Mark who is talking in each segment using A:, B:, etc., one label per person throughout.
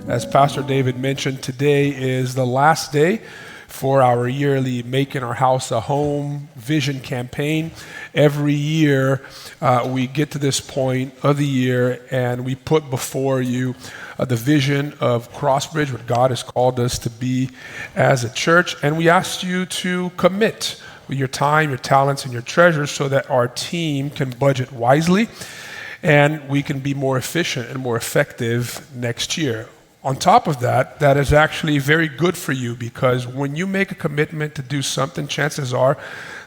A: As Pastor David mentioned, today is the last day for our yearly Making Our House a Home vision campaign. Every year we get to this point of the year and we put before you the vision of Crossbridge, what God has called us to be as a church. And we ask you to commit with your time, your talents, and your treasures so that our team can budget wisely and we can be more efficient and more effective next year. On top of that, that is actually very good for you because when you make a commitment to do something, chances are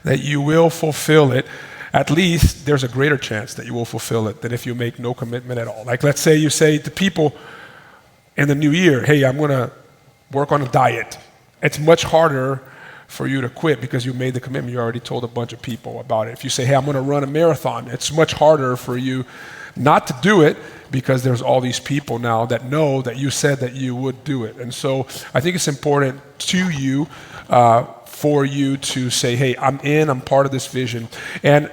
A: that you will fulfill it. At least there's a greater chance that you will fulfill it than if you make no commitment at all. Like let's say you say to people in the new year, hey, I'm going to work on a diet. It's much harder for you to quit because you made the commitment. You already told a bunch of people about it. If you say, hey, I'm going to run a marathon, it's much harder for you not to do it because there's all these people now that know that you said that you would do it. And so I think it's important to you for you to say, hey, I'm in, I'm part of this vision. And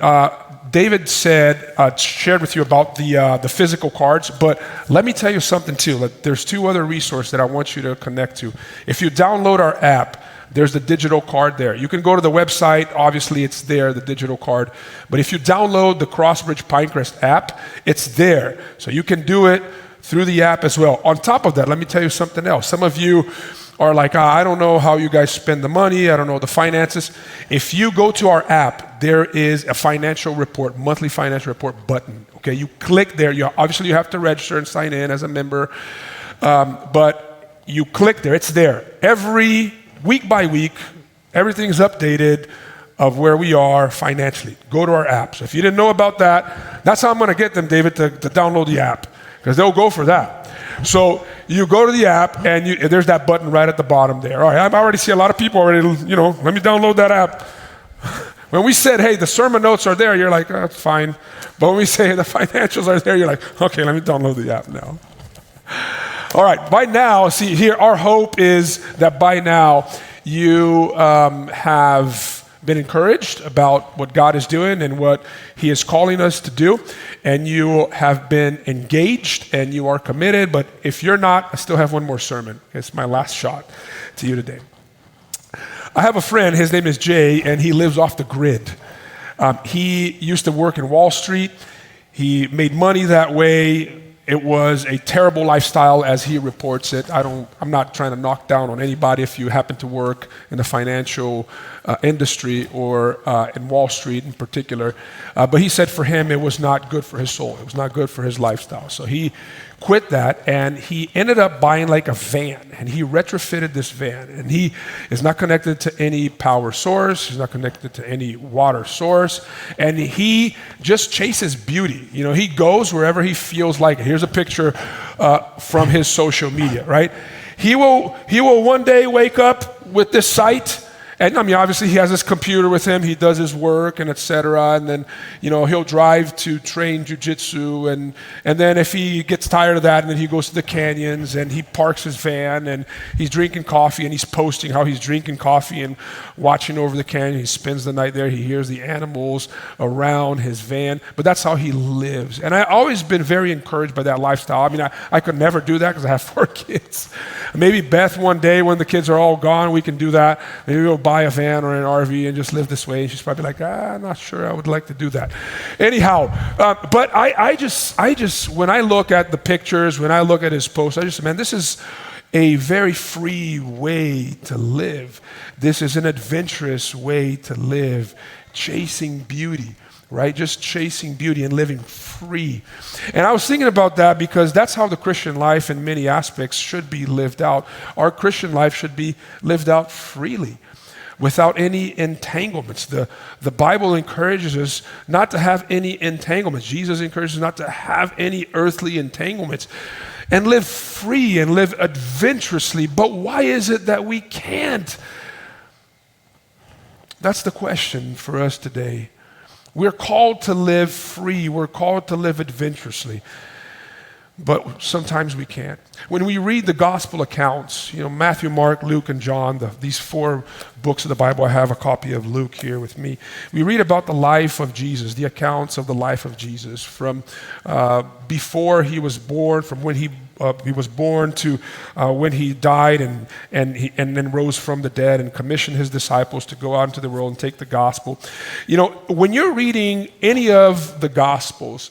A: David shared with you about the physical cards, but let me tell you something too. There's two other resources that I want you to connect to. If you download our app, there's the digital card there. You can go to the website, obviously it's there, the digital card. But if you download the Crossbridge Pinecrest app, it's there. So you can do it through the app as well. On top of that, let me tell you something else. Some of you are like, I don't know how you guys spend the money, I don't know the finances. If you go to our app, there is a financial report, monthly financial report button. Okay, you click there. Obviously you have to register and sign in as a member, but you click there, it's there. Every week by week, everything's updated of where we are financially. Go to our app. So if you didn't know about that, that's how I'm going to get them, David, to download the app, because they'll go for that. So you go to the app, and there's that button right at the bottom there. All right, I already see a lot of people already, let me download that app. When we said, hey, the sermon notes are there, you're like, oh, that's fine. But when we say the financials are there, you're like, okay, let me download the app now. All right, by now, see here, our hope is that by now you have been encouraged about what God is doing and what He is calling us to do, and you have been engaged and you are committed. But if you're not, I still have one more sermon. It's my last shot to you today. I have a friend, his name is Jay, and he lives off the grid. He used to work in Wall Street. He made money that way. It was a terrible lifestyle as he reports it. I'm not trying to knock down on anybody if you happen to work in the financial industry or in Wall Street in particular. But he said for him, it was not good for his soul. It was not good for his lifestyle. So he quit that and he ended up buying like a van, and he retrofitted this van, and he is not connected to any power source. He's not connected to any water source, and he just chases beauty. He goes wherever he feels like it. Here's a picture from his social media, right? He will one day wake up with this site. And obviously he has his computer with him, he does his work and etc. And then, he'll drive to train jujitsu, and then if he gets tired of that, and then he goes to the canyons and he parks his van and he's drinking coffee and he's posting how he's drinking coffee and watching over the canyon. He spends the night there, he hears the animals around his van, but that's how he lives. And I've always been very encouraged by that lifestyle. I could never do that because I have 4 kids. Maybe Beth one day when the kids are all gone, we can do that. Maybe we'll buy a van or an RV and just live this way. She's probably like, I'm not sure I would like to do that. Anyhow, but I just, when I look at the pictures, when I look at his posts, this is a very free way to live. This is an adventurous way to live, chasing beauty. Right? Just chasing beauty and living free. And I was thinking about that because that's how the Christian life in many aspects should be lived out. Our Christian life should be lived out freely, without any entanglements. The Bible encourages us not to have any entanglements. Jesus encourages us not to have any earthly entanglements and live free and live adventurously. But why is it that we can't? That's the question for us today. We're called to live free. We're called to live adventurously. but sometimes we can't. When we read the gospel accounts, Matthew, Mark, Luke, and John, these 4 books of the Bible, I have a copy of Luke here with me. We read about the life of Jesus, the accounts of the life of Jesus from before he was born, from when he was born to when he died and then rose from the dead and commissioned his disciples to go out into the world and take the gospel. When you're reading any of the gospels,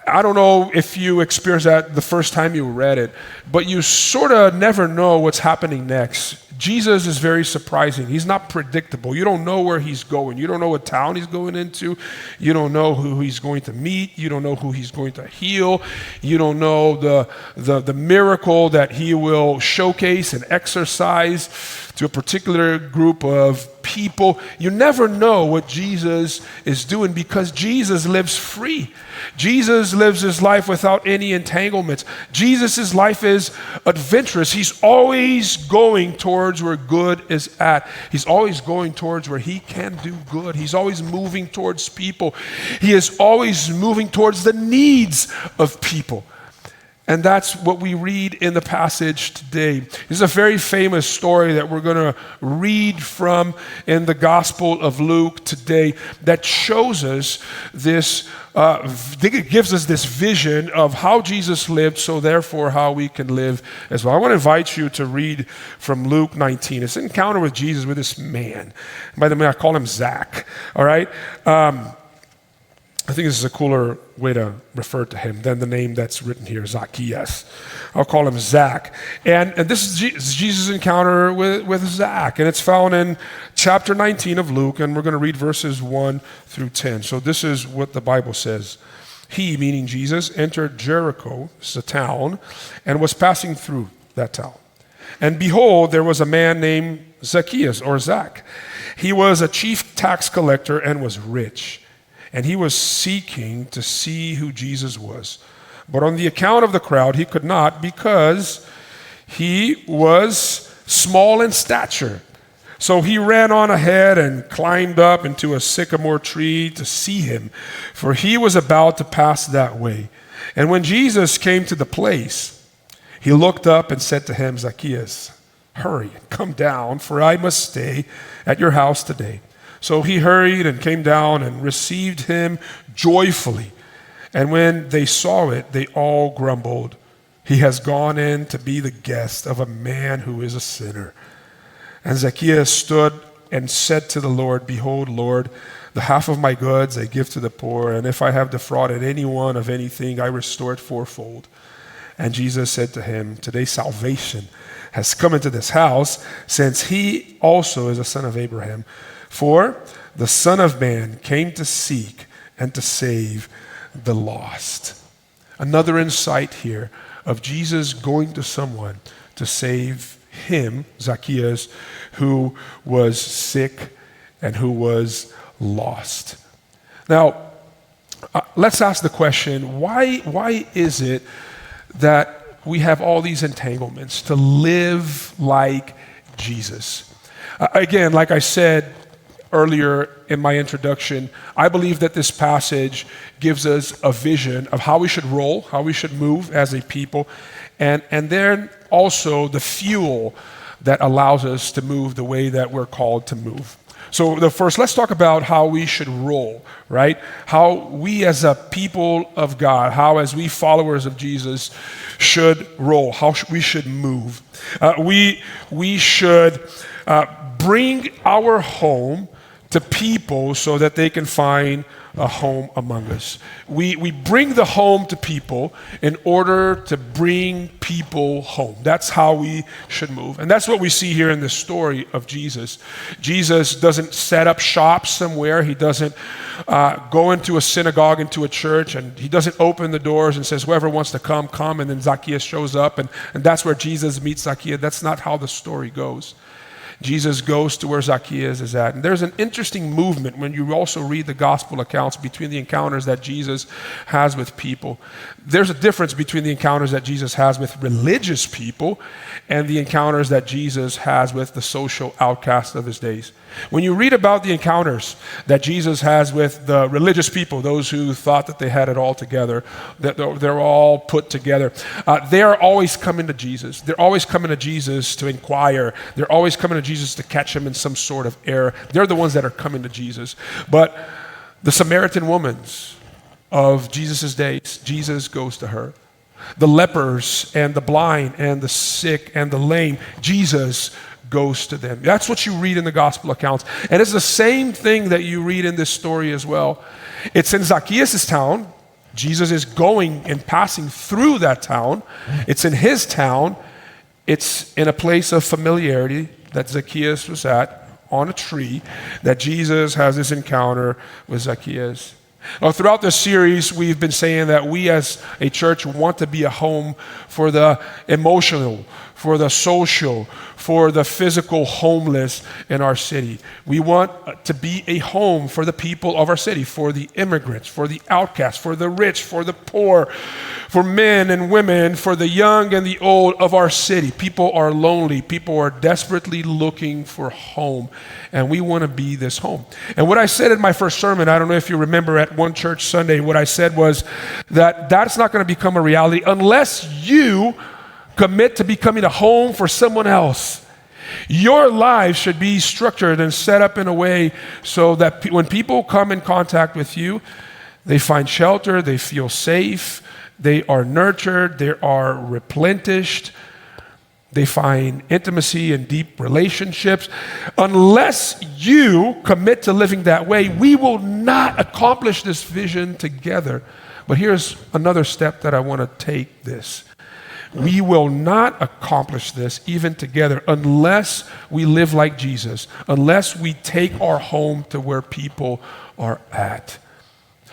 A: I don't know if you experienced that the first time you read it, but you sort of never know what's happening next. Jesus is very surprising. He's not predictable. You don't know where he's going. You don't know what town he's going into. You don't know who he's going to meet. You don't know who he's going to heal. You don't know the miracle that he will showcase and exercise to a particular group of people. You never know what Jesus is doing because Jesus lives free. Jesus lives his life without any entanglements. Jesus' life is adventurous. He's always going towards where good is at. He's always going towards where he can do good. He's always moving towards people. He is always moving towards the needs of people. And that's what we read in the passage today. This is a very famous story that we're going to read from in the Gospel of Luke today that shows us this, it gives us this vision of how Jesus lived, so therefore how we can live as well. I want to invite you to read from Luke 19. It's an encounter with Jesus with this man. By the way, I call him Zach, all right? I think this is a cooler way to refer to him than the name that's written here, Zacchaeus. I'll call him Zach. And this is Jesus' encounter with Zach. And it's found in chapter 19 of Luke, and we're going to read verses 1 through 10. So this is what the Bible says. He, meaning Jesus, entered Jericho, it's a town, and was passing through that town. And behold, there was a man named Zacchaeus, or Zach. He was a chief tax collector and was rich. And he was seeking to see who Jesus was. But on the account of the crowd, he could not because he was small in stature. So he ran on ahead and climbed up into a sycamore tree to see him, for he was about to pass that way. And when Jesus came to the place, he looked up and said to him, Zacchaeus, hurry, come down, for I must stay at your house today. So he hurried and came down and received him joyfully. And when they saw it, they all grumbled, he has gone in to be the guest of a man who is a sinner. And Zacchaeus stood and said to the Lord, behold, Lord, the half of my goods I give to the poor, and if I have defrauded anyone of anything, I restore it fourfold. And Jesus said to him, today salvation has come into this house, since he also is a son of Abraham. For the Son of Man came to seek and to save the lost. Another insight here of Jesus going to someone to save him, Zacchaeus, who was sick and who was lost. Now, let's ask the question, why is it that we have all these entanglements to live like Jesus? Again, like I said earlier in my introduction, I believe that this passage gives us a vision of how we should roll, how we should move as a people, and then also the fuel that allows us to move the way that we're called to move. So let's talk about how we should roll, right? How we as a people of God, how as we followers of Jesus should roll, how we should move. We should bring our home to people so that they can find a home among us. We bring the home to people in order to bring people home. That's how we should move. And that's what we see here in this story of Jesus. Jesus doesn't set up shop somewhere. He doesn't go into a synagogue, into a church, and he doesn't open the doors and says, whoever wants to come, come, and then Zacchaeus shows up, and that's where Jesus meets Zacchaeus. That's not how the story goes. Jesus goes to where Zacchaeus is at. And there's an interesting movement when you also read the gospel accounts between the encounters that Jesus has with people. There's a difference between the encounters that Jesus has with religious people and the encounters that Jesus has with the social outcasts of his days. When you read about the encounters that Jesus has with the religious people, those who thought that they had it all together, that they're all put together, they are always coming to Jesus. They're always coming to Jesus to inquire. They're always coming to Jesus to catch him in some sort of error. They're the ones that are coming to Jesus. But the Samaritan woman of Jesus' days, Jesus goes to her. The lepers and the blind and the sick and the lame, Jesus goes to them. That's what you read in the gospel accounts. And it's the same thing that you read in this story as well. It's in Zacchaeus' town. Jesus is going and passing through that town. It's in his town. It's in a place of familiarity that Zacchaeus was at, on a tree, that Jesus has this encounter with Zacchaeus. Now, throughout this series, we've been saying that we as a church want to be a home for the emotional, for the social, for the physical homeless in our city. We want to be a home for the people of our city, for the immigrants, for the outcasts, for the rich, for the poor, for men and women, for the young and the old of our city. People are lonely. People are desperately looking for home, and we want to be this home. And what I said in my first sermon, I don't know if you remember at One Church Sunday, what I said was that that's not going to become a reality unless you commit to becoming a home for someone else. Your life should be structured and set up in a way so that when people come in contact with you, they find shelter, they feel safe, they are nurtured, they are replenished, they find intimacy and deep relationships. Unless you commit to living that way, we will not accomplish this vision together. But here's another step that I want to take this. We will not accomplish this even together unless we live like Jesus, unless we take our home to where people are at.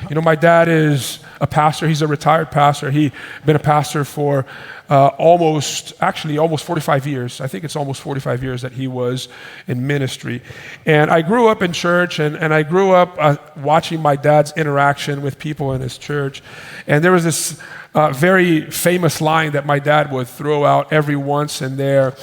A: You know, my dad is a pastor. He's a retired pastor. He's been a pastor for almost 45 years. I think it's almost 45 years that he was in ministry. And I grew up in church, and I grew up watching my dad's interaction with people in his church. And there was this very famous line that my dad would throw out every once and there.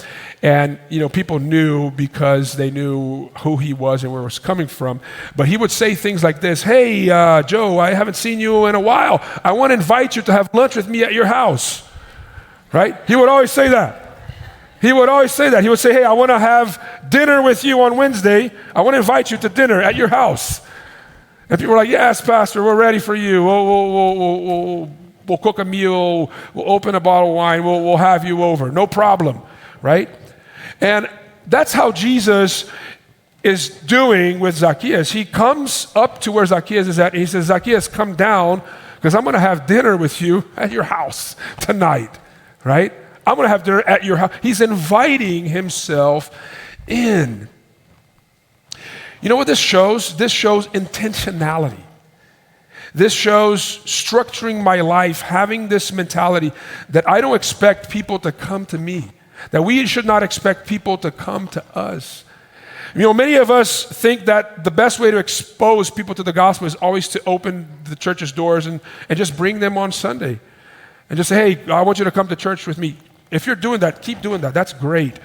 A: And, you know, people knew because they knew who he was and where he was coming from. But he would say things like this: "Hey, Joe, I haven't seen you in a while. I want to invite you to have lunch with me at your house." Right? He would always say that. He would always say that. He would say, "Hey, I want to have dinner with you on Wednesday. I want to invite you to dinner at your house." And people were like, "Yes, Pastor, we're ready for you. We'll cook a meal. We'll open a bottle of wine. We'll have you over. No problem." Right? And that's how Jesus is doing with Zacchaeus. He comes up to where Zacchaeus is at, and he says, "Zacchaeus, come down, because I'm going to have dinner with you at your house tonight." Right? I'm going to have dinner at your house. He's inviting himself in. You know what this shows? This shows intentionality. This shows structuring my life, having this mentality that I don't expect people to come to me, that we should not expect people to come to us. You know, many of us think that the best way to expose people to the gospel is always to open the church's doors and just bring them on Sunday. And just say, "Hey, I want you to come to church with me." If you're doing that, keep doing that. That's great.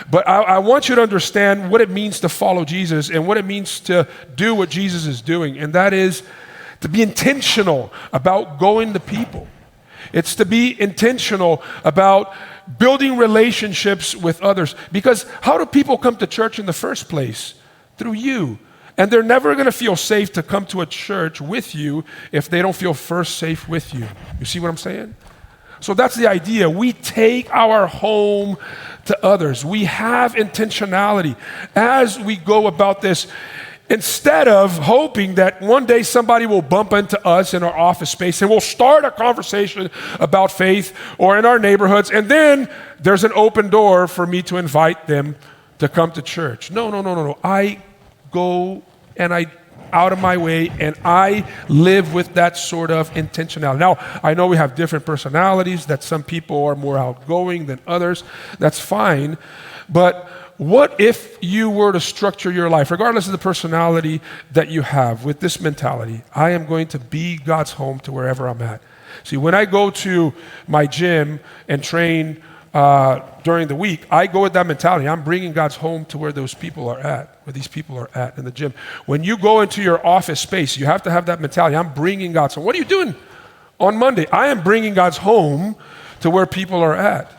A: But I want you to understand what it means to follow Jesus and what it means to do what Jesus is doing. And that is to be intentional about going to people. It's to be intentional about building relationships with others. Because how do people come to church in the first place? Through you. And they're never going to feel safe to come to a church with you if they don't feel first safe with you. You see what I'm saying? So that's the idea. We take our home to others. We have intentionality as we go about this. Instead of hoping that one day somebody will bump into us in our office space and we'll start a conversation about faith or in our neighborhoods, and then there's an open door for me to invite them to come to church. No. I go and I out of my way and I live with that sort of intentionality. Now, I know we have different personalities, that some people are more outgoing than others. That's fine. But what if you were to structure your life, regardless of the personality that you have, with this mentality? I am going to be God's home to wherever I'm at. See, when I go to my gym and train during the week, I go with that mentality. I'm bringing God's home to where those people are at, where these people are at in the gym. When you go into your office space, you have to have that mentality. I'm bringing God's home. What are you doing on Monday? I am bringing God's home to where people are at.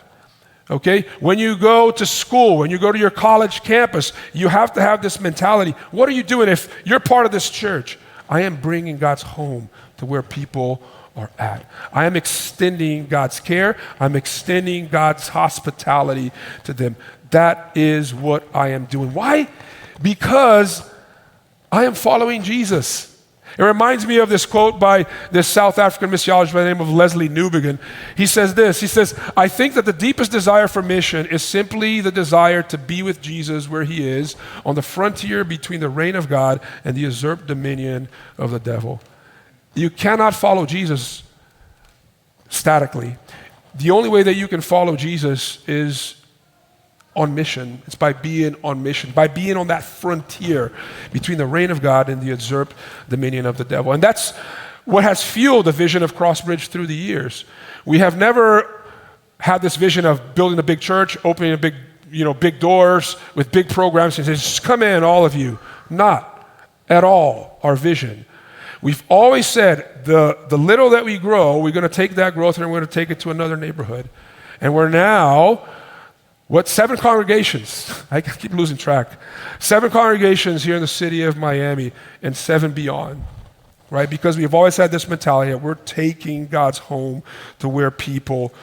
A: Okay? When you go to school, when you go to your college campus, you have to have this mentality. What are you doing if you're part of this church? I am bringing God's home to where people are at. I am extending God's care. I'm extending God's hospitality to them. That is what I am doing. Why? Because I am following Jesus. It reminds me of this quote by this South African missiologist by the name of Leslie Newbigin. He says this, he says, I think that the deepest desire for mission is simply the desire to be with Jesus where he is, on the frontier between the reign of God and the usurped dominion of the devil. You cannot follow Jesus statically. The only way that you can follow Jesus is on mission. It's by being on mission, by being on that frontier between the reign of God and the usurped dominion of the devil. And that's what has fueled the vision of Crossbridge through the years. We have never had this vision of building a big church, opening a big doors with big programs and say, just come in, all of you. Not at all our vision. We've always said the little that we grow, we're going to take that growth and we're going to take it to another neighborhood. And we're now, 7 congregations? I keep losing track. 7 congregations here in the city of Miami and 7 beyond, right? Because we've always had this mentality that we're taking God's home to where people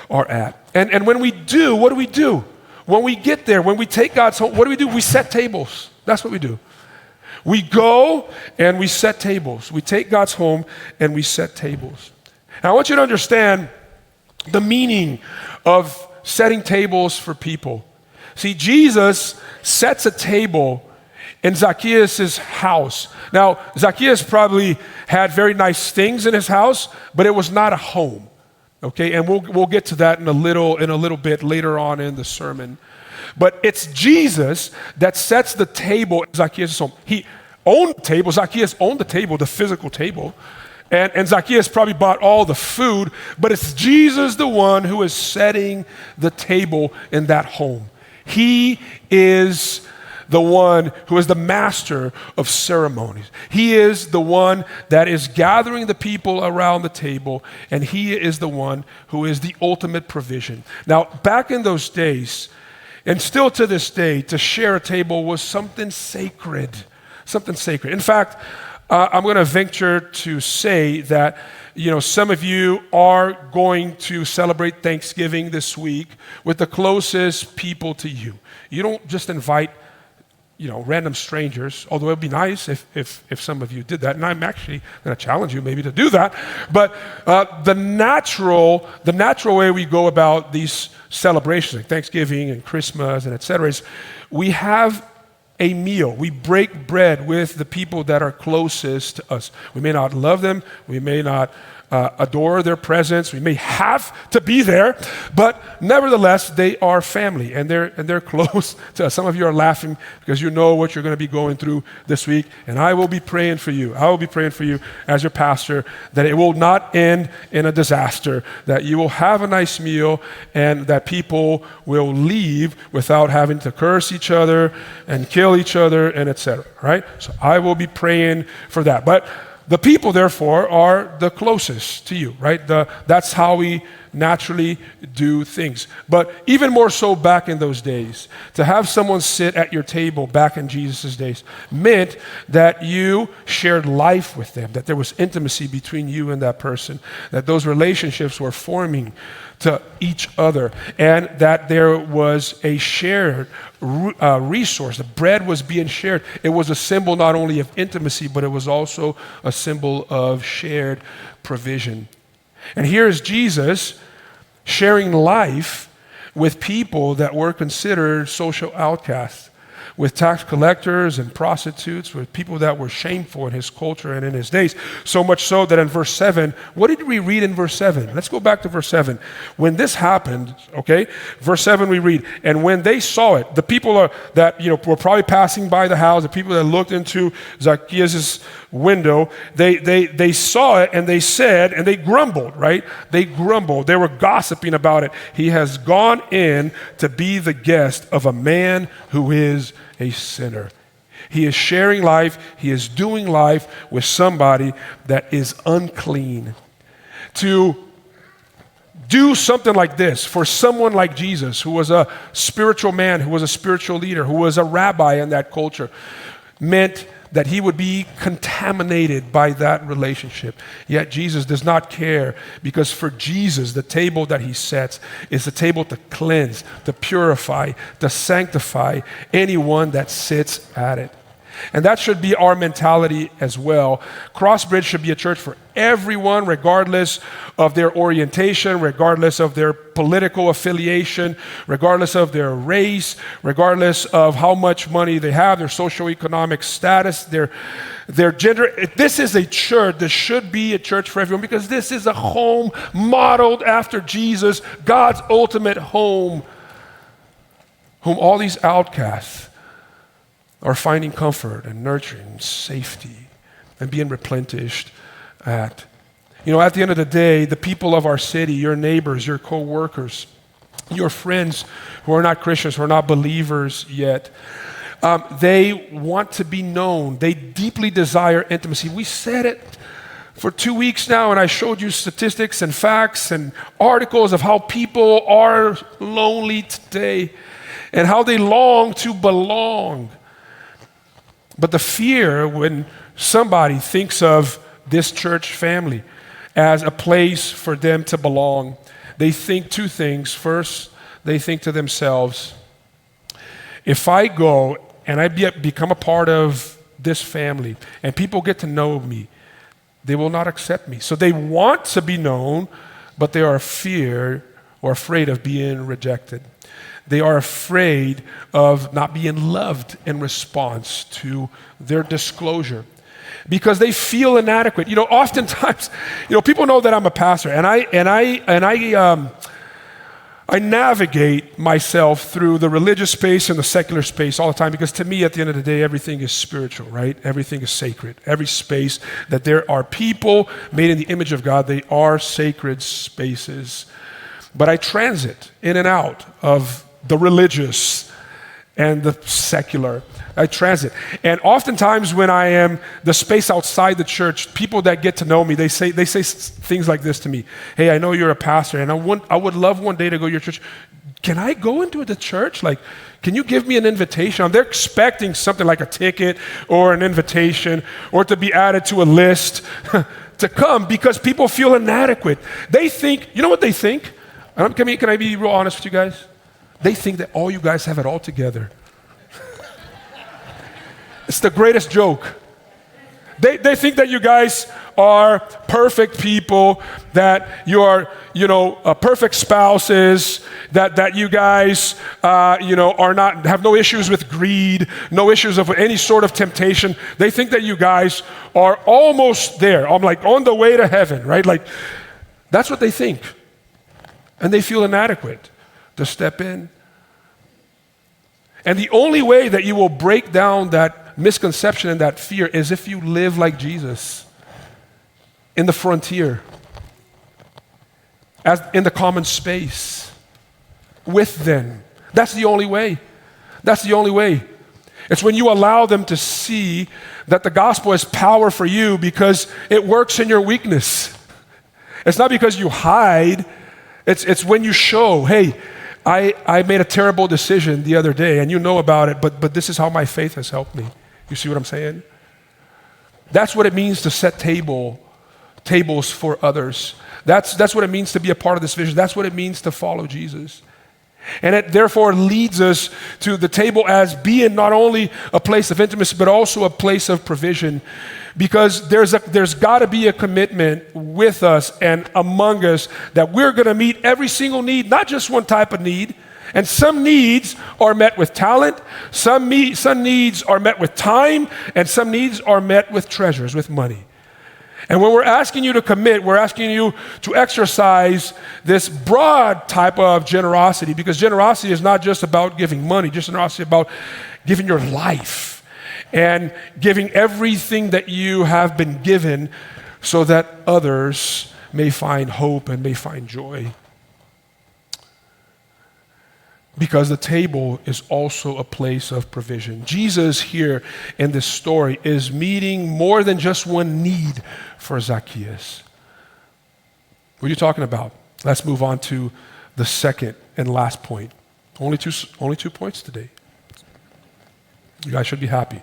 A: are at. And when we do, what do we do? When we get there, when we take God's home, what do? We set tables. That's what we do. We go and we set tables. We take God's home and we set tables. Now I want you to understand the meaning of setting tables for people. See, Jesus sets a table in Zacchaeus' house. Now, Zacchaeus probably had very nice things in his house, but it was not a home. Okay, and we'll get to that in a little bit later on in the sermon. But it's Jesus that sets the table in Zacchaeus' home. He owned the table. Zacchaeus owned the table, the physical table. And Zacchaeus probably bought all the food, but it's Jesus the one who is setting the table in that home. He is the one who is the master of ceremonies. He is the one that is gathering the people around the table, and he is the one who is the ultimate provision. Now, back in those days, and still to this day, to share a table was something sacred. Something sacred. In fact, I'm going to venture to say that, some of you are going to celebrate Thanksgiving this week with the closest people to you. You don't just invite, random strangers, although it would be nice if some of you did that. And I'm actually going to challenge you maybe to do that. But the natural way we go about these celebrations, like Thanksgiving and Christmas and et cetera, is we have a meal. We break bread with the people that are closest to us. We may not love them. We may not adore their presence. We may have to be there, but nevertheless, they are family and they're close to us. Some of you are laughing because you know what you're going to be going through this week, and I will be praying for you. I will be praying for you as your pastor that it will not end in a disaster, that you will have a nice meal and that people will leave without having to curse each other and kill each other and etc. Right? So I will be praying for that. But the people, therefore, are the closest to you, right? That's how we naturally do things. But even more so back in those days, to have someone sit at your table back in Jesus' days meant that you shared life with them, that there was intimacy between you and that person, that those relationships were forming to each other, and that there was a shared resource. The bread was being shared. It was a symbol not only of intimacy, but it was also a symbol of shared provision. And here's Jesus sharing life with people that were considered social outcasts. with tax collectors and prostitutes, with people that were shameful in his culture and in his days. So much so that in verse 7, what did we read in verse 7? Let's go back to verse 7. When this happened, okay, verse 7 we read, and when they saw it, the people that were probably passing by the house, the people that looked into Zacchaeus' window, they saw it and they said, and they grumbled, right? They grumbled. They were gossiping about it. He has gone in to be the guest of a man who is a sinner. He is sharing life. He is doing life with somebody that is unclean. To do something like this for someone like Jesus, who was a spiritual man, who was a spiritual leader, who was a rabbi in that culture, meant that he would be contaminated by that relationship. Yet Jesus does not care, because for Jesus, the table that he sets is the table to cleanse, to purify, to sanctify anyone that sits at it. And that should be our mentality as well. Crossbridge should be a church for everyone, regardless of their orientation, regardless of their political affiliation, regardless of their race, regardless of how much money they have, their socioeconomic status, their gender. This is a church. This should be a church for everyone, because this is a home modeled after Jesus, God's ultimate home, whom all these outcasts are finding comfort and nurturing and safety and being replenished at. At the end of the day, the people of our city, your neighbors, your co-workers, your friends who are not Christians, who are not believers yet, they want to be known. They deeply desire intimacy. We said it for 2 weeks now, and I showed you statistics and facts and articles of how people are lonely today and how they long to belong. But the fear when somebody thinks of this church family as a place for them to belong, they think two things. First, they think to themselves, if I go and I become a part of this family and people get to know me, they will not accept me. So they want to be known, but they are afraid of being rejected. They are afraid of not being loved in response to their disclosure, because they feel inadequate. Oftentimes, people know that I'm a pastor, and I navigate myself through the religious space and the secular space all the time, because to me, at the end of the day, everything is spiritual, right? Everything is sacred. Every space that there are people made in the image of God, they are sacred spaces. But I transit in and out of the religious and the secular. I transit. And oftentimes when I am the space outside the church, people that get to know me, they say things like this to me. Hey, I know you're a pastor, and I would love one day to go to your church. Can I go into the church? Can you give me an invitation? They're expecting something like a ticket or an invitation or to be added to a list to come, because people feel inadequate. They think, you know what they think? Can I be real honest with you guys? They think that all you guys have it all together. It's the greatest joke. They think that you guys are perfect people, that you are, perfect spouses, that you guys, have no issues with greed, no issues of any sort of temptation. They think that you guys are almost there. I'm like on the way to heaven, right? That's what they think. And they feel inadequate to step in. And the only way that you will break down that misconception and that fear is if you live like Jesus in the frontier, as in the common space, with them. That's the only way. That's the only way. It's when you allow them to see that the gospel is power for you because it works in your weakness. It's not because you hide. It's when you show, hey, I made a terrible decision the other day, and you know about it, but this is how my faith has helped me. You see what I'm saying? That's what it means to set tables for others. That's what it means to be a part of this vision. That's what it means to follow Jesus. And it therefore leads us to the table as being not only a place of intimacy, but also a place of provision. Because there's got to be a commitment with us and among us that we're going to meet every single need, not just one type of need. And some needs are met with talent, some needs are met with time, and some needs are met with treasures, with money. And when we're asking you to commit, we're asking you to exercise this broad type of generosity, because generosity is not just about giving money, generosity is about giving your life and giving everything that you have been given so that others may find hope and may find joy. Because the table is also a place of provision. Jesus here in this story is meeting more than just one need for Zacchaeus. What are you talking about? Let's move on to the second and last point. Only two points today. You guys should be happy.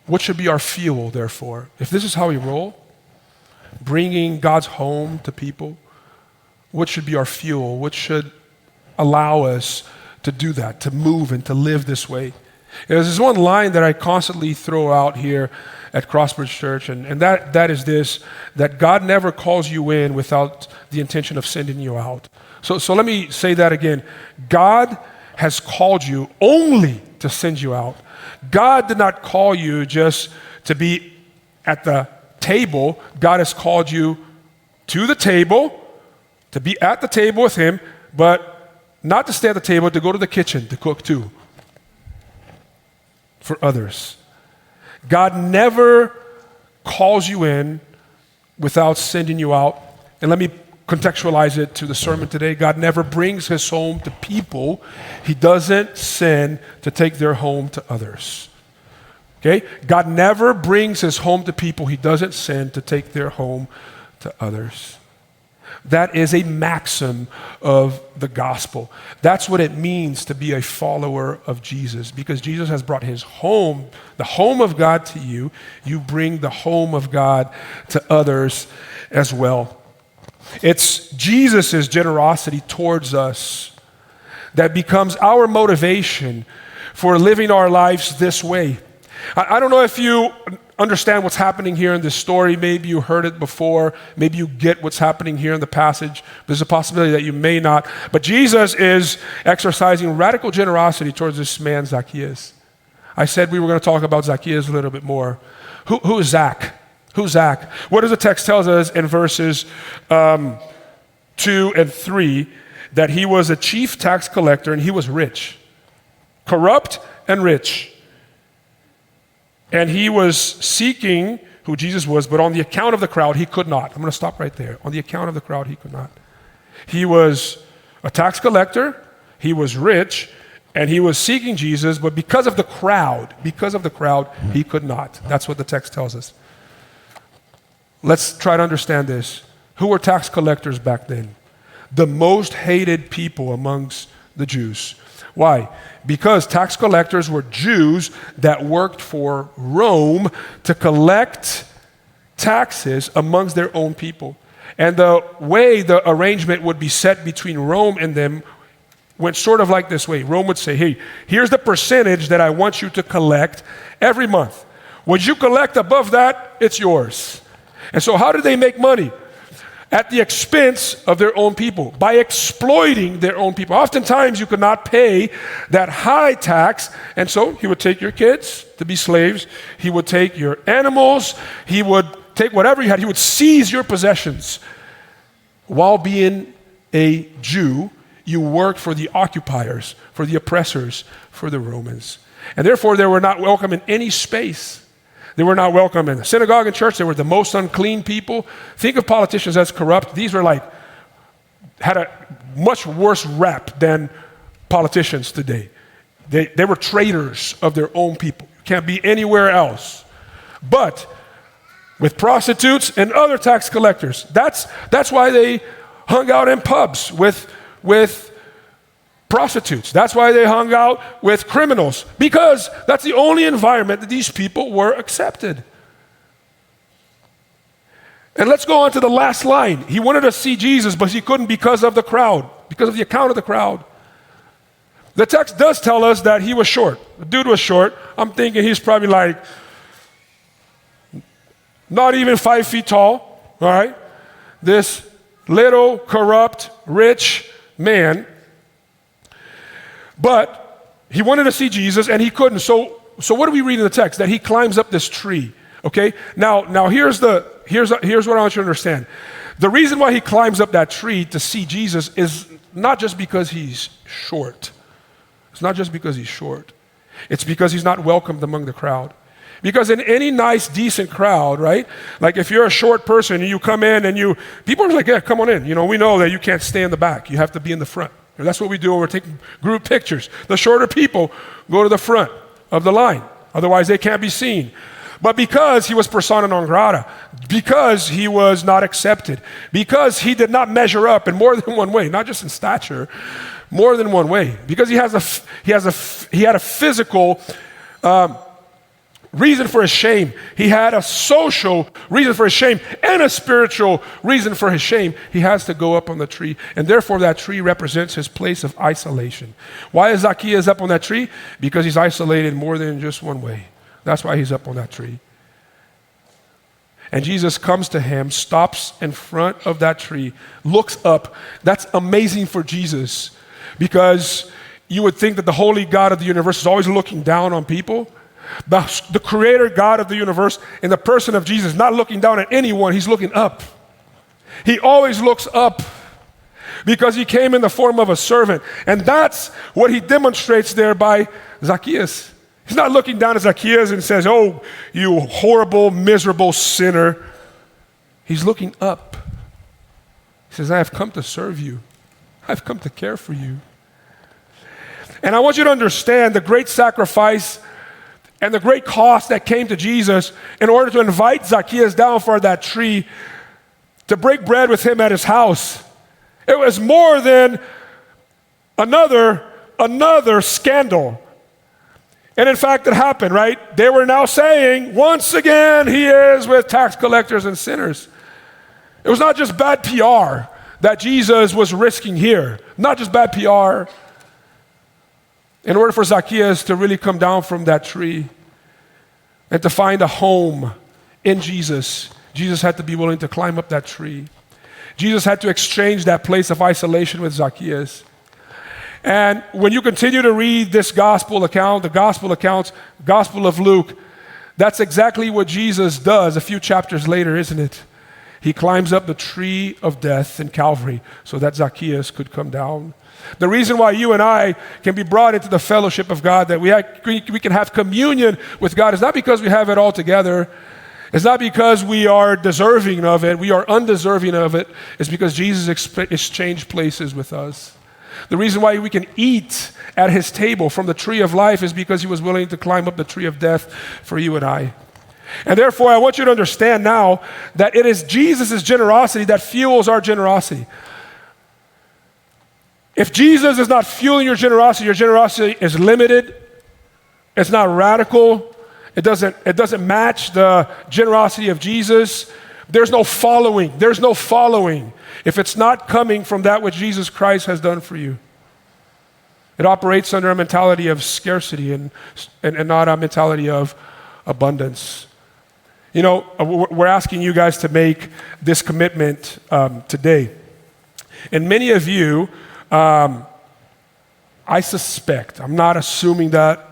A: What should be our fuel, therefore? If this is how we roll, bringing God's home to people, what should be our fuel? What should allow us to do that, to move and to live this way? There's this one line that I constantly throw out here at Crossbridge Church, and that is this, that God never calls you in without the intention of sending you out. So let me say that again. God has called you only to send you out. God did not call you just to be at the table. God has called you to the table, to be at the table with Him, but not to stay at the table, to go to the kitchen to cook too for others. God never calls you in without sending you out. And let me contextualize it to the sermon today. God never brings His home to people He doesn't send to take their home to others. Okay? God never brings His home to people He doesn't send to take their home to others. That is a maxim of the gospel. That's what it means to be a follower of Jesus. Because Jesus has brought His home, the home of God to you. You bring the home of God to others as well. It's Jesus' generosity towards us that becomes our motivation for living our lives this way. I don't know if you understand what's happening here in this story. Maybe you heard it before. Maybe you get what's happening here in the passage. There's a possibility that you may not. But Jesus is exercising radical generosity towards this man, Zacchaeus. I said we were going to talk about Zacchaeus a little bit more. Who is Zach? Who's Zach? What does the text tell us in verses 2 and 3? That he was a chief tax collector and he was rich. Corrupt and rich. And he was seeking who Jesus was, but on the account of the crowd, he could not. I'm going to stop right there. On the account of the crowd, he could not. He was a tax collector, he was rich, and he was seeking Jesus, but because of the crowd, he could not. That's what the text tells us. Let's try to understand this. Who were tax collectors back then? The most hated people amongst the Jews. Why? Because tax collectors were Jews that worked for Rome to collect taxes amongst their own people. And the way the arrangement would be set between Rome and them went sort of like this way. Rome would say, hey, here's the percentage that I want you to collect every month. What you collect above that, it's yours. And so how did they make money? At the expense of their own people, by exploiting their own people. Oftentimes you could not pay that high tax, and so he would take your kids to be slaves, he would take your animals, he would take whatever you had, he would seize your possessions. While being a Jew, you worked for the occupiers, for the oppressors, for the Romans. And therefore they were not welcome in any space. They were not welcome in the synagogue and church. They were the most unclean people. Think of politicians as corrupt. These were had a much worse rap than politicians today. They were traitors of their own people. You can't be anywhere else. But with prostitutes and other tax collectors, that's why they hung out in pubs with prostitutes. That's why they hung out with criminals, because that's the only environment that these people were accepted. And let's go on to the last line. He wanted to see Jesus, but he couldn't because of the crowd, because of the account of the crowd. The text does tell us that he was short. The dude was short. I'm thinking he's probably not even 5 feet tall, all right? This little, corrupt, rich man, but he wanted to see Jesus and he couldn't. So what do we read in the text? That he climbs up this tree. Okay. Now here's what I want you to understand. The reason why he climbs up that tree to see Jesus is not just because he's short. It's not just because he's short. It's because he's not welcomed among the crowd. Because in any nice, decent crowd, right? Like if you're a short person and you come in and people are like, yeah, come on in. We know that you can't stay in the back. You have to be in the front. And that's what we do when we're taking group pictures. The shorter people go to the front of the line. Otherwise, they can't be seen. But because he was persona non grata, because he was not accepted, because he did not measure up in more than one way, not just in stature, more than one way, because he had a physical reason for his shame. He had a social reason for his shame and a spiritual reason for his shame. He has to go up on the tree, and therefore that tree represents his place of isolation. Why is Zacchaeus up on that tree? Because he's isolated more than just one way. That's why he's up on that tree. And Jesus comes to him, stops in front of that tree, looks up. That's amazing for Jesus, because you would think that the holy God of the universe is always looking down on people. The creator God of the universe, in the person of Jesus, not looking down at anyone, he's looking up. He always looks up because he came in the form of a servant. And that's what he demonstrates there by Zacchaeus. He's not looking down at Zacchaeus and says, oh, you horrible, miserable sinner. He's looking up. He says, I have come to serve you. I've come to care for you. And I want you to understand the great sacrifice and the great cost that came to Jesus in order to invite Zacchaeus down for that tree to break bread with him at his house. It was more than another scandal. And in fact, it happened, right? They were now saying, once again, he is with tax collectors and sinners. It was not just bad PR that Jesus was risking here. Not just bad PR. In order for Zacchaeus to really come down from that tree and to find a home in Jesus, Jesus had to be willing to climb up that tree. Jesus had to exchange that place of isolation with Zacchaeus. And when you continue to read this gospel account, the Gospel of Luke, that's exactly what Jesus does a few chapters later, isn't it? He climbs up the tree of death in Calvary so that Zacchaeus could come down. The reason why you and I can be brought into the fellowship of God, that we can have communion with God, is not because we have it all together. It's not because we are deserving of it. We are undeserving of it. It's because Jesus exchanged places with us. The reason why we can eat at his table from the tree of life is because he was willing to climb up the tree of death for you and I. And therefore, I want you to understand now that it is Jesus' generosity that fuels our generosity. If Jesus is not fueling your generosity is limited, it's not radical, it doesn't match the generosity of Jesus. There's no following if it's not coming from that which Jesus Christ has done for you. It operates under a mentality of scarcity and not a mentality of abundance. We're asking you guys to make this commitment today. And many of you, I suspect, I'm not assuming that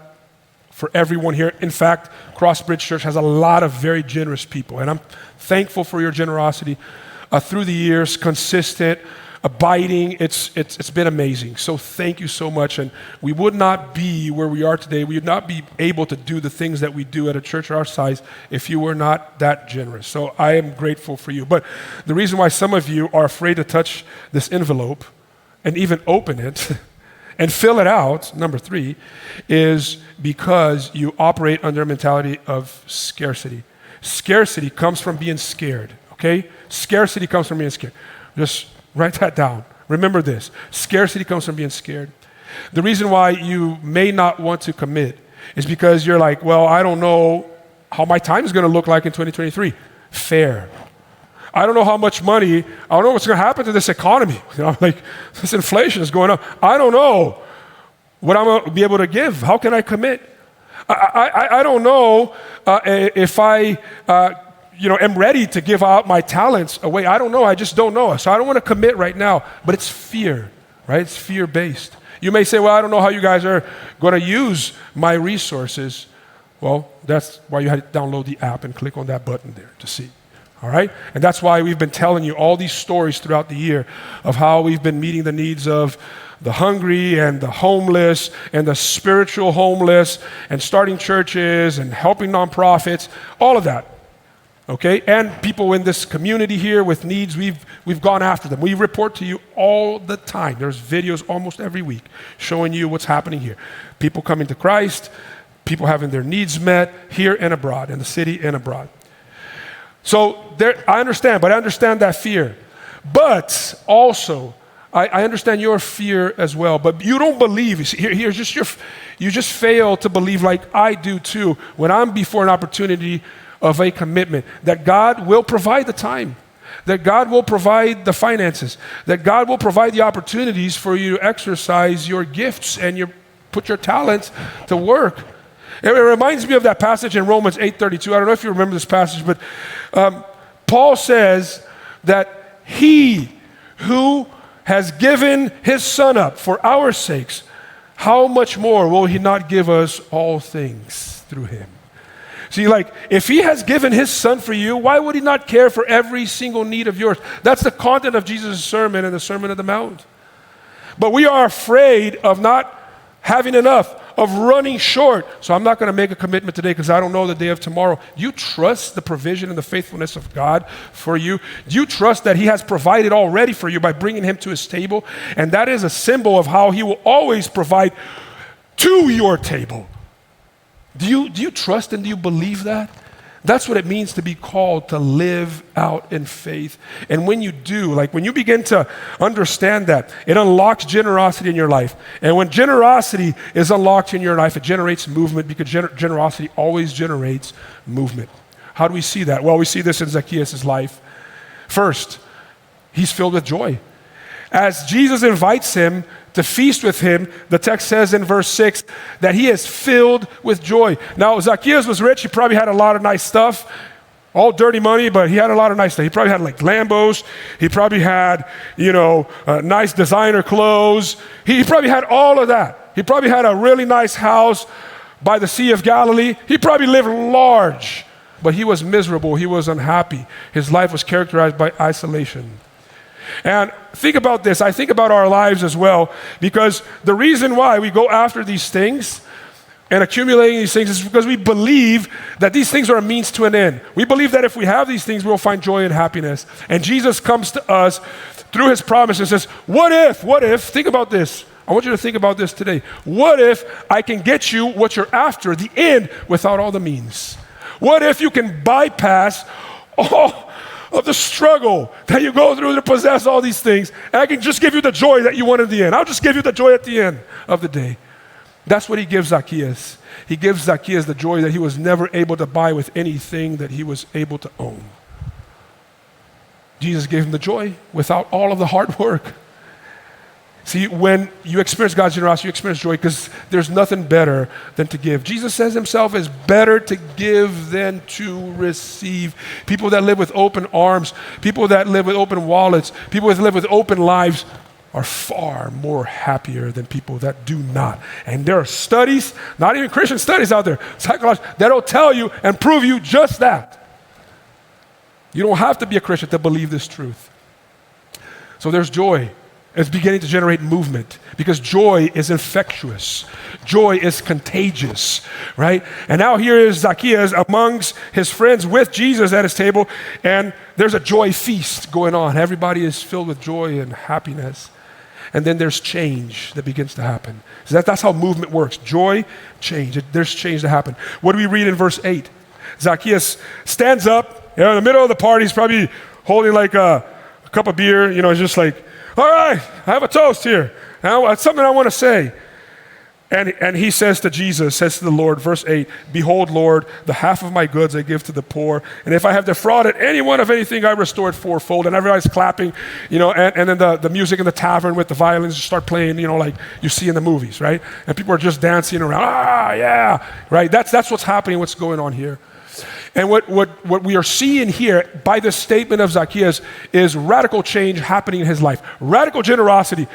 A: for everyone here. In fact, Crossbridge Church has a lot of very generous people, and I'm thankful for your generosity through the years, consistent, abiding. It's been amazing. So thank you so much. And we would not be where we are today. We would not be able to do the things that we do at a church our size if you were not that generous. So I am grateful for you. But the reason why some of you are afraid to touch this envelope and even open it and fill it out, number 3, is because you operate under a mentality of scarcity. Scarcity comes from being scared, okay? Scarcity comes from being scared. Just write that down. Remember this. Scarcity comes from being scared. The reason why you may not want to commit is because you're like, well, I don't know how my time is going to look like in 2023. Fair. I don't know how much money, I don't know what's going to happen to this economy. Like this inflation is going up. I don't know what I'm going to be able to give. How can I commit? I don't know if I am ready to give out my talents away. I don't know. I just don't know. So I don't want to commit right now. But it's fear. right? It's fear-based. You may say, well, I don't know how you guys are going to use my resources. Well, that's why you had to download the app and click on that button there to see. All right? And that's why we've been telling you all these stories throughout the year of how we've been meeting the needs of the hungry and the homeless and the spiritual homeless and starting churches and helping nonprofits, all of that. Okay? And people in this community here with needs, we've gone after them. We report to you all the time. There's videos almost every week showing you what's happening here. People coming to Christ, people having their needs met here and abroad, in the city and abroad. So I understand that fear. But also, I understand your fear as well. But you don't believe. You just fail to believe like I do too when I'm before an opportunity of a commitment that God will provide the time, that God will provide the finances, that God will provide the opportunities for you to exercise your gifts and put your talents to work. It reminds me of that passage in Romans 8:32. I don't know if you remember this passage, but Paul says that he who has given his son up for our sakes, how much more will he not give us all things through him? See, like, if he has given his son for you, why would he not care for every single need of yours? That's the content of Jesus' sermon and the Sermon on the Mount. But we are afraid of not having enough, of running short. So I'm not going to make a commitment today because I don't know the day of tomorrow. Do you trust the provision and the faithfulness of God for you? Do you trust that he has provided already for you by bringing him to his table? And that is a symbol of how he will always provide to your table. Do you trust and do you believe that? That's what it means to be called to live out in faith. And when you do, like when you begin to understand that, it unlocks generosity in your life. And when generosity is unlocked in your life, it generates movement because generosity always generates movement. How do we see that? Well, we see this in Zacchaeus' life. First, he's filled with joy. As Jesus invites him to feast with him, the text says in verse 6 that he is filled with joy. Now, Zacchaeus was rich. He probably had a lot of nice stuff, all dirty money, but he had a lot of nice stuff. He probably had like Lambos. He probably had, nice designer clothes. He probably had all of that. He probably had a really nice house by the Sea of Galilee. He probably lived large, but he was miserable. He was unhappy. His life was characterized by isolation. And think about this. I think about our lives as well, because the reason why we go after these things and accumulating these things is because we believe that these things are a means to an end. We believe that if we have these things, we'll find joy and happiness. And Jesus comes to us through his promise and says, what if, think about this. I want you to think about this today. What if I can get you what you're after, the end, without all the means? What if you can bypass all of the struggle that you go through to possess all these things, and I can just give you the joy that you want in the end. I'll just give you the joy at the end of the day. That's what he gives Zacchaeus. He gives Zacchaeus the joy that he was never able to buy with anything that he was able to own. Jesus gave him the joy without all of the hard work. See, when you experience God's generosity, you experience joy because there's nothing better than to give. Jesus says himself is better to give than to receive. People that live with open arms, people that live with open wallets, people that live with open lives are far more happier than people that do not. And there are studies, not even Christian studies out there, psychological, that'll tell you and prove you just that. You don't have to be a Christian to believe this truth. So there's joy. It's beginning to generate movement because joy is infectious. Joy is contagious, right? And now here is Zacchaeus amongst his friends with Jesus at his table, and there's a joy feast going on. Everybody is filled with joy and happiness. And then there's change that begins to happen. So that's how movement works. Joy, change. There's change to happen. What do we read in verse 8? Zacchaeus stands up, in the middle of the party. He's probably holding like a cup of beer, he's just like, all right, I have a toast here. It's something I want to say. And he says to Jesus, says to the Lord, verse 8, behold, Lord, the half of my goods I give to the poor. And if I have defrauded anyone of anything, I restore it fourfold. And everybody's clapping, and then the music in the tavern with the violins start playing, like you see in the movies, right? And people are just dancing around, yeah, right? That's what's happening, what's going on here. And what we are seeing here by this statement of Zacchaeus is radical change happening in his life. Radical generosity.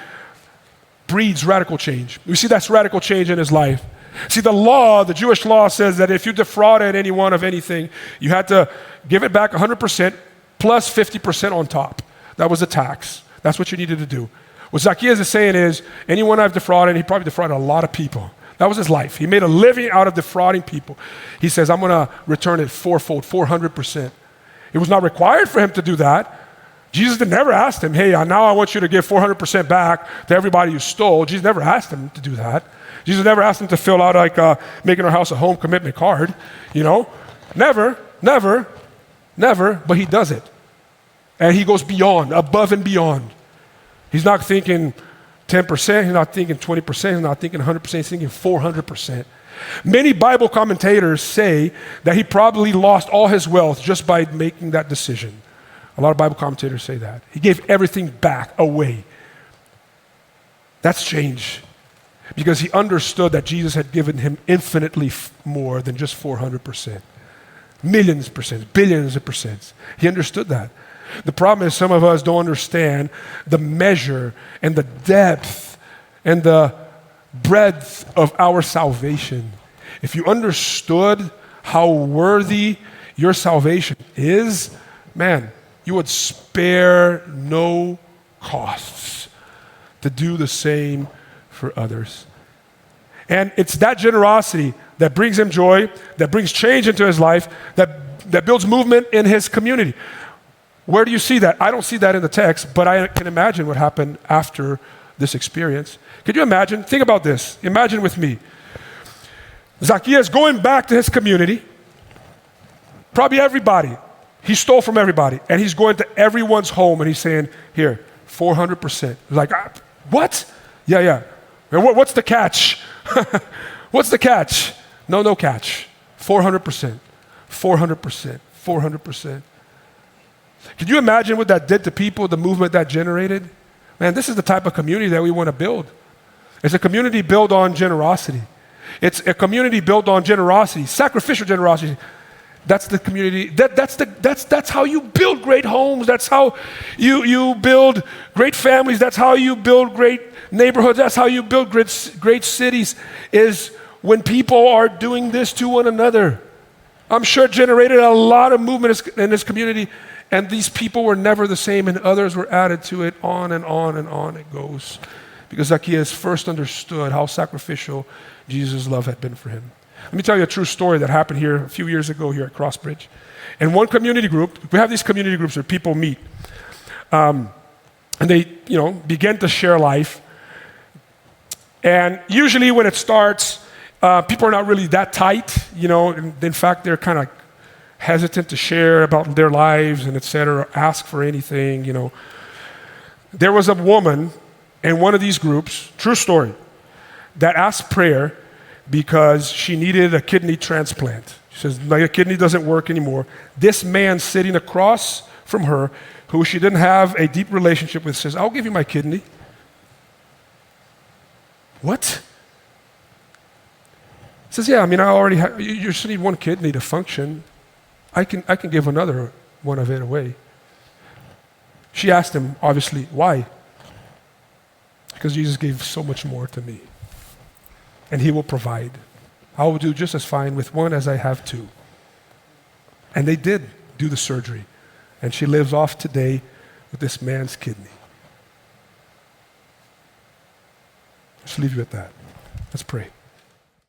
A: breeds radical change. We see that's radical change in his life. See, the law, the Jewish law says that if you defrauded anyone of anything, you had to give it back 100% plus 50% on top. That was a tax. That's what you needed to do. What Zacchaeus is saying is, anyone I've defrauded, he probably defrauded a lot of people. That was his life. He made a living out of defrauding people. He says, I'm going to return it fourfold, 400%. It was not required for him to do that. Jesus never asked him, hey, now I want you to give 400% back to everybody you stole. Jesus never asked him to do that. Jesus never asked him to fill out like making our house a home commitment card, you know. Never, but he does it. And he goes beyond, above and beyond. He's not thinking 10%, he's not thinking 20%, he's not thinking 100%, he's thinking 400%. Many Bible commentators say that he probably lost all his wealth just by making that decision. A lot of Bible commentators say that. He gave everything back away. That's change. Because he understood that Jesus had given him infinitely more than just 400%. Millions of percent, billions of percents. He understood that. The problem is some of us don't understand the measure and the depth and the breadth of our salvation. If you understood how worthy your salvation is, man, you would spare no costs to do the same for others. And it's that generosity that brings him joy, that brings change into his life, that builds movement in his community. Where do you see that? I don't see that in the text, but I can imagine what happened after this experience. Could you imagine? Think about this. Imagine with me. Zacchaeus going back to his community, probably everybody. He stole from everybody, and he's going to everyone's home, and he's saying, here, 400%. Like, what? Yeah. What's the catch? What's the catch? No catch. 400%. 400%. Can you imagine what that did to people, the movement that generated? Man, this is the type of community that we want to build. It's a community built on generosity. It's a community built on generosity, sacrificial generosity. That's the community. That's how you build great homes. That's how you build great families. That's how you build great neighborhoods. That's how you build great cities, is when people are doing this to one another. I'm sure it generated a lot of movement in this community, and these people were never the same, and others were added to it. On and on it goes. Because Zacchaeus first understood how sacrificial Jesus' love had been for him. Let me tell you a true story that happened here a few years ago here at Crossbridge. In one community group, we have these community groups where people meet, and they, begin to share life. And usually when it starts, people are not really that tight, In fact, they're kind of hesitant to share about their lives and et cetera, ask for anything, There was a woman in one of these groups, true story, that asked prayer because she needed a kidney transplant. She says, a kidney doesn't work anymore. This man sitting across from her, who she didn't have a deep relationship with, says, I'll give you my kidney. What? Says, yeah, I already have, you just need one kidney to function. I can give another one of it away. She asked him, obviously, why? Because Jesus gave so much more to me. And he will provide. I will do just as fine with one as I have two. And they did do the surgery. And she lives off today with this man's kidney. Let's leave you at that. Let's pray.